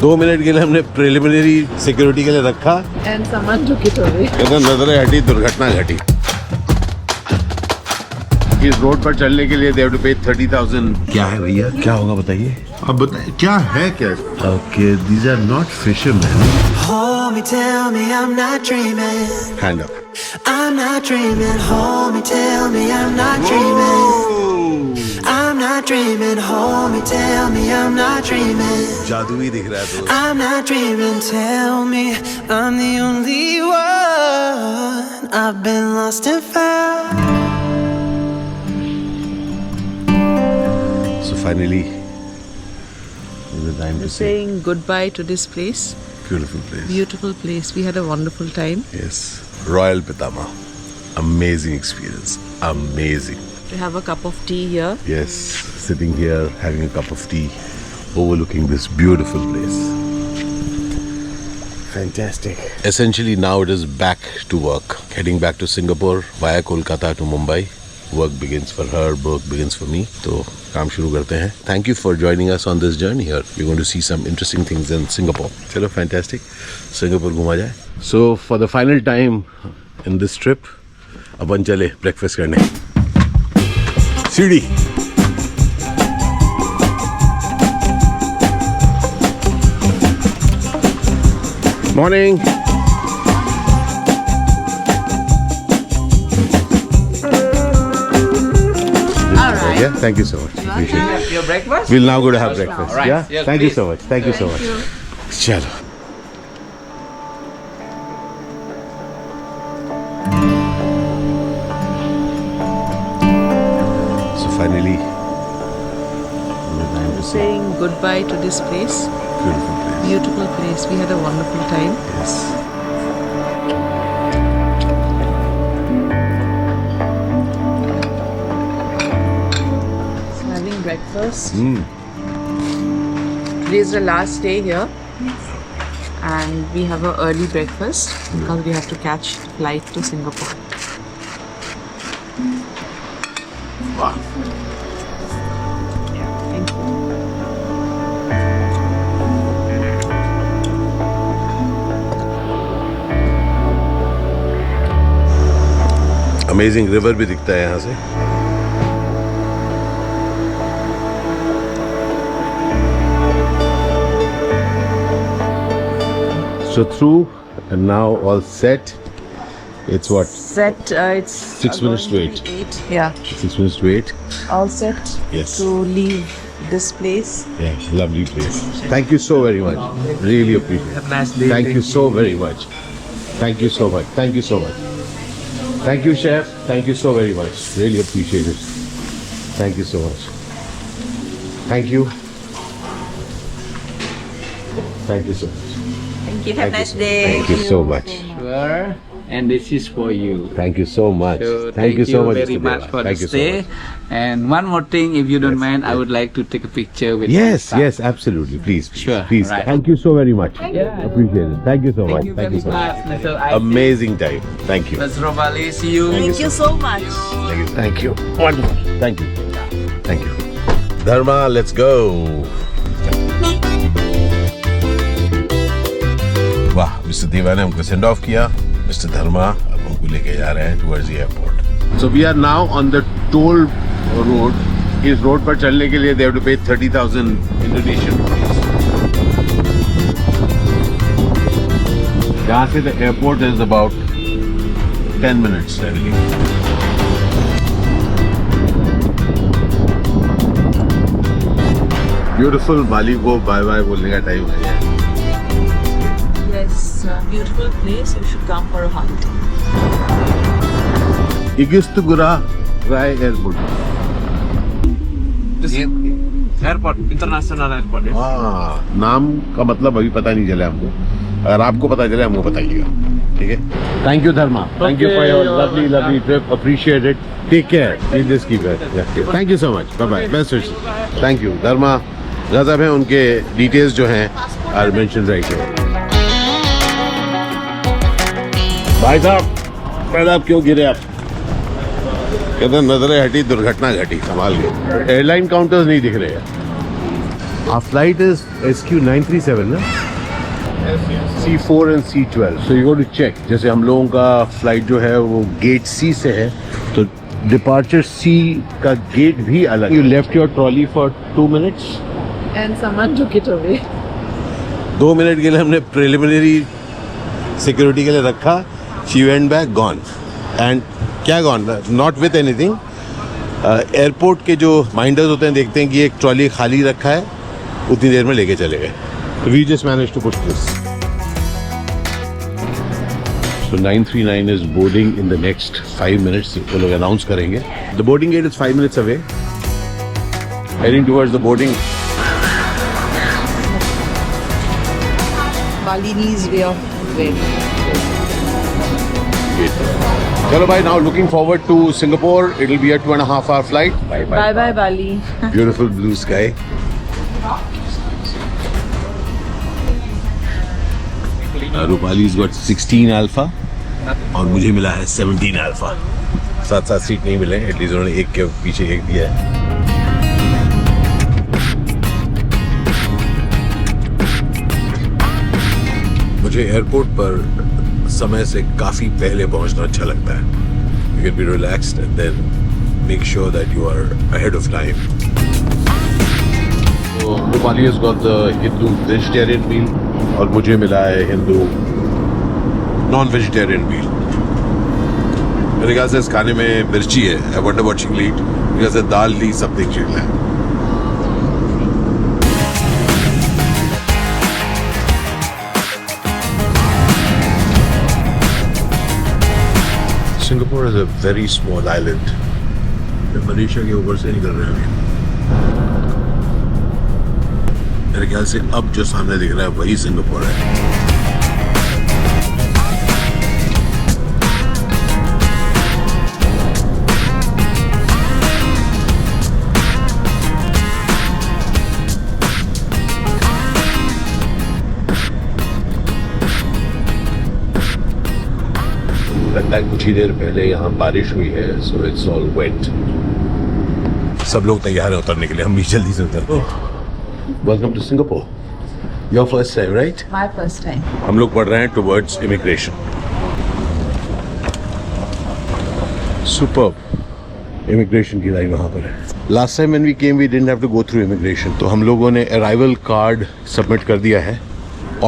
2 minute के लिए हमने प्रिलिमिनरी सिक्योरिटी के लिए रखा एंड सामान जो किट हो गई। नजरें हटी, दुर्घटना घटी। इस रोड पर चलने के लिए they have to pay 30,000। क्या है भैया, क्या होगा बताइए? अब बताइए क्या है क्या? Okay, these are not fishermen। Hold me, tell me I'm not dreaming. Hand up। I'm not dreaming. Hold me, tell me I'm not dreaming. I'm not dreaming. Hold me, tell me I'm not dreaming. जादू ही दिख रहा है तो। I'm not dreaming. Tell me I'm the only one. I've been lost and found. So finally, the time to say Saying goodbye to this place. beautiful place. Beautiful place. We had a wonderful time. Yes, Royal Pitama. Amazing experience. Amazing. To have a cup of tea here. Yes, sitting here having a cup of tea, overlooking this beautiful place. Fantastic. Essentially now it is back to work. Heading back to Singapore via Kolkata to Mumbai. Work begins for her, work begins for me. तो काम शुरू करते हैं. Thank you for joining us on this journey here. We're going to see some interesting things in Singapore. चलो fantastic. Singapore घूमा जाए. So for the final time in this trip, अपन चले breakfast करने. सीढ़ी। Morning. Yeah, thank you so much. Appreciate it. Your breakfast? We'll now go to have breakfast. Right. Yeah? Yes, Thank you please. so much. Thank you so much. चलो। So finally, the time to say Saying goodbye to this place. beautiful place. Beautiful place. We had a wonderful time. Yes. So having breakfast. Today is the last day here. And we have an early breakfast because we have to catch flight to Singapore. Wow. Thank you. Amazing river भी दिखता है यहाँ से. So through and now all set. It's what? Set. It's 6 minutes to 8. 8. Yeah. 6 minutes to 8. All set Yes. to leave this place. Yeah, lovely place. Thank you so very much. Really appreciate it. Have a nice day. Thank you so very much. Thank you so much. Thank you so much. Thank you, chef. Thank you so very much. Really appreciate it. Thank you so much. Thank you. Thank you so much. Thank you. Have a nice day. Thank you so much. Sure. And this is for you. Thank you so much. So Thank you so much, very Mr. much Deva. for the Thank you so stay. much. And one more thing, if you don't Yes, mind, I yes. would like to take a picture with Yes, my son. yes, absolutely. Please, please, Sure, please. right. Thank you so very much. Yeah. Appreciate it. Thank you so Thank much. you very so much, Mr. Isaac. Amazing time. Thank you. Mr. Robali, see you. Thank you so much. Thank you. Thank you. Wonderful. Thank you. Thank you. Dharma, let's go. वाह, mister Deva ने हमको send off किया. Mister Dharma अब हमको लेके जा रहे हैं towards the airport. So we are now on the toll road. इस रोड पर चलने के लिए दे हैव टू पे 30,000 इंडोनेशियन रुपीस. यहाँ से the airport is about 10 minutes traveling. Beautiful Bali को बाय बाय बोलने का टाइम है. Yes, beautiful place. You should come for a hunt. I Gusti Ngurah Rai airport. Airport, international airport. Yes. हाँ, नाम का मतलब अभी पता नहीं चला हमको. अगर आपको पता चला हमको बताइएगा. ठीक है. Thank you Dharma. Thank you for your lovely trip. Appreciate it. Take care. Please just keep it. Thank you so much. Bye bye. Best wishes. Thank you Dharma. गजब है. उनके डिटेल्स जो हैं आर मेंशन राइट हियर. भाई साहब, पहले आप क्यों गिरे? आप कहते नजरें हटी, दुर्घटना घटी. संभाल के. एयरलाइन काउंटर्स नहीं दिख रहे हैं. Our flight is SQ937 ना? C4 and C12. So you got to check. जैसे हम लोगों का फ्लाइट जो है वो गेट C से है, तो डिपार्चर C का गेट भी अलग. You left your trolley for 2 minutes. And someone took it away. 2 minute के लिए हमने प्रिलिमिनरी सिक्योरिटी के लिए रखा. She went back, gone. And क्या gone? Not with anything. Airport के जो माइंडर्स होते हैं देखते हैं कि एक ट्रॉली खाली रखा है, उतनी देर में लेके चले गए. We just managed to push this. So 939 is boarding in the next 5 minutes. वो लोग announce करेंगे. The boarding gate is 5 minutes away. Heading towards the boarding. Balinese way of wearing. Chalo bhai, now looking forward to Singapore. It'll be a 2.5 hour flight. Bye bye. Bye bye Bali. Beautiful blue sky. रूपाली's got 16 alpha और मुझे मिला है 17 alpha. साथ seat नहीं मिले, at least उन्होंने एक के पीछे एक दिया है. मुझे एयरपोर्ट पर समय से काफी पहले पहुंचना अच्छा लगता है. You can be relaxed and then make sure that you are ahead of time. So Rupali has got the Hindu vegetarian meal और मुझे मिला है हिंदू नॉन वेजिटेरियन मील. मेरे ख्याल से इस खाने में मिर्ची है. I wonder what she'll eat. मेरे ख्याल से दाल ली something she'll have. Singapore is a very small island. Malaysia के ऊपर से निकल रहे हैं अभी. मेरे ख्याल से अब जो सामने दिख रहा है वही सिंगापुर है. लगता है कुछ ही देर पहले यहाँ बारिश हुई है, सो इट्स ऑल वेट. सब लोग तैयार हैं उतरने के लिए. हम भी जल्दी से उतरते हैं. Welcome to Singapore. Your first time, right? My first time. हम लोग पढ़ रहे हैं towards immigration. Superb. Immigration की लाइन वहाँ पर है. Last time when we came, we didn't have to go through immigration. तो हम लोगों ने arrival card submit कर दिया है.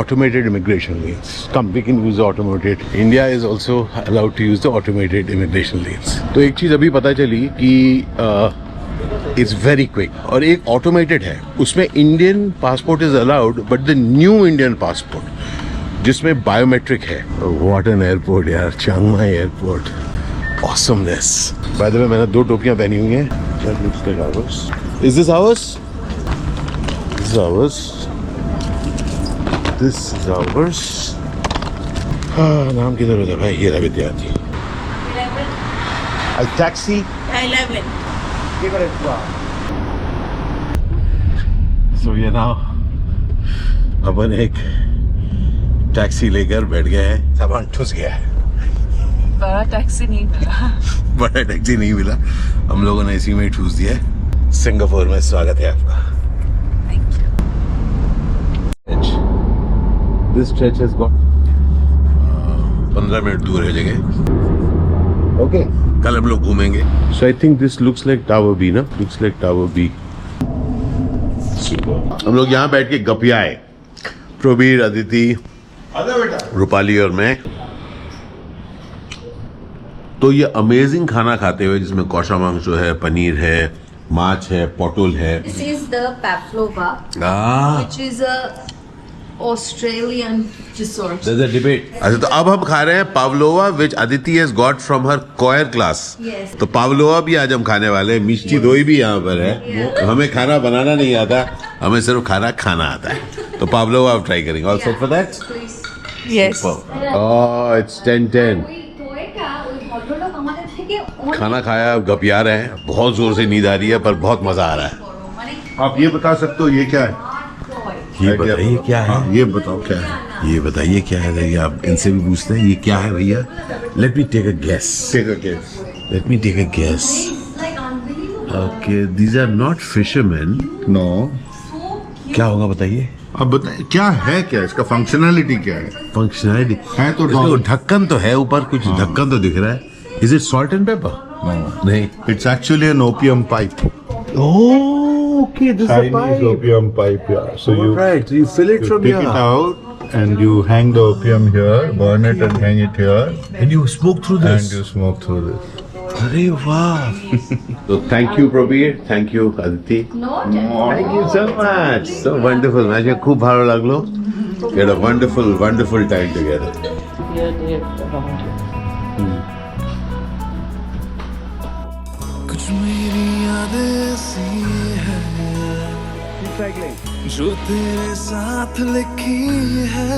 Automated immigration lanes. Come, we can use the automated. India is also allowed to use the automated immigration lanes. तो एक चीज़ अभी पता चली कि इट्स वेरी क्विक और एक ऑटोमेटेड है. उसमें Indian passport is allowed but the new Indian passport जिसमें बायोमेट्रिक है. व्हाट एन एयरपोर्ट यार, Chiang Mai airport. Awesomeness. By the way मैंने 2 टोपियां पहनी हुई हैं. Is this hours? This is ours. This is ours. नाम किधर होता है भाई? ये विद्यार्थी. टैक्सी 11. So ये ना अपन एक टैक्सी लेकर बैठ गए हैं. सामान ठुस गया है. बड़ा टैक्सी नहीं मिला. बड़ा टैक्सी नहीं मिला. हम लोगों ने इसी में ही ठूस दिया है. सिंगापुर में स्वागत है आपका. Thank you. This stretch has got 15 minute दूर है जगह. ओके, कल हम लोग घूमेंगे. So I think this looks like tower B ना. Looks like tower B. हम लोग यहाँ बैठ के गपियाए. प्रवीर, अदिति, रूपाली और मैं. तो ये अमेजिंग खाना खाते हुए जिसमें कौशा मांस है, पनीर है, माछ है, पोटल है. This is the pavlova, which is a Australian resource. There's a debate. अच्छा, तो अब हम खा रहे हैं pavlova which Aditi has got from her choir class. Yes. तो पावलोवा भी आज हम खाने वाले हैं. मिष्टी दोई भी यहाँ पर है. हमें खाना बनाना नहीं आता, हमें सिर्फ खाना आता है. तो पावलोवा आप ट्राई करेंगे. All set for that? Please. Yes. Oh, it's 10:10. खाना खाया, अब गपिया रहे हैं. बहुत जोर से नींद आ रही है पर बहुत मजा आ रहा है. आप ये बता सकते हो ये क्या है? ये बताइए क्या है. ये बताओ क्या है? ये बताइए क्या है. देखिए आप इनसे भी पूछते हैं ये क्या है भैया. Let me take a guess. Take a guess. Let me take a guess. Okay, these are not fishermen. No. क्या होगा बताइए? अब बताइए क्या है, क्या इसका फंक्शनैलिटी क्या है? फंक्शनैलिटी है तो इसमें ढक्कन तो है ऊपर, कुछ ढक्कन तो दिख रहा है. Is it salt and paper? नहीं. It's actually an opium pipe. Oh, okay, this is a Chinese pipe. opium pipe, yeah. So you Right, so you fill it you from take here. it out and you hang the opium here, burn it and hang it here, And you smoke through this. and you smoke through this. अरे वाह. So thank you Prabir, thank you Aditi. Thank you so much. So wonderful. मुझे खूप भाলো लागलो. We had a wonderful, wonderful time together. कुछ मेरी यादें सी है जो तेरे साथ लिखी है